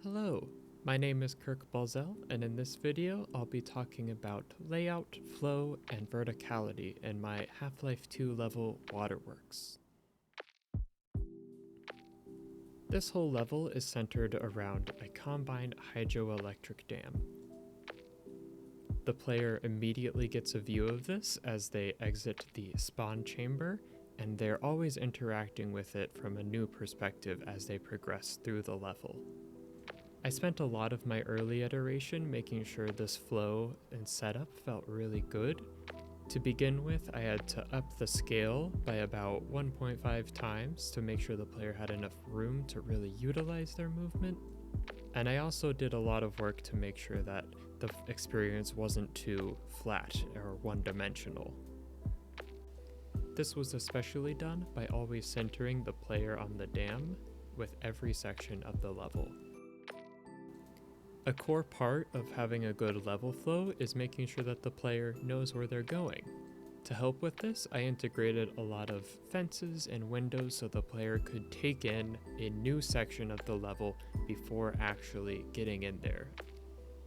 Hello, my name is Kirk Balzel, and in this video I'll be talking about layout, flow, and verticality in my Half-Life 2 level Waterworks. This whole level is centered around a combined hydroelectric dam. The player immediately gets a view of this as they exit the spawn chamber, and they're always interacting with it from a new perspective as they progress through the level. I spent a lot of my early iteration making sure this flow and setup felt really good. To begin with, I had to up the scale by about 1.5 times to make sure the player had enough room to really utilize their movement. And I also did a lot of work to make sure that the experience wasn't too flat or one-dimensional. This was especially done by always centering the player on the dam with every section of the level. A core part of having a good level flow is making sure that the player knows where they're going. To help with this, I integrated a lot of fences and windows so the player could take in a new section of the level before actually getting in there.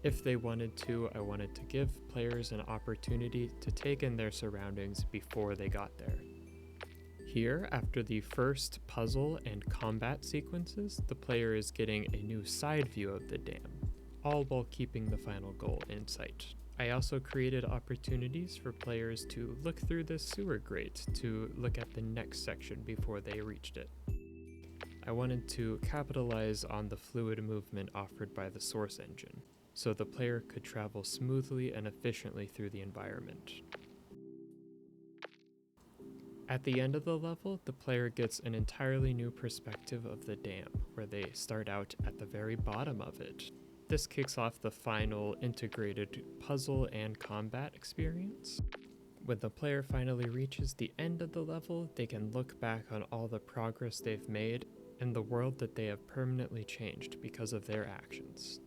If they wanted to, I wanted to give players an opportunity to take in their surroundings before they got there. Here, after the first puzzle and combat sequences, the player is getting a new side view of the dam, all while keeping the final goal in sight. I also created opportunities for players to look through the sewer grate to look at the next section before they reached it. I wanted to capitalize on the fluid movement offered by the source engine, so the player could travel smoothly and efficiently through the environment. At the end of the level, the player gets an entirely new perspective of the dam, where they start out at the very bottom of it. This kicks off the final integrated puzzle and combat experience. When the player finally reaches the end of the level, they can look back on all the progress they've made and the world that they have permanently changed because of their actions.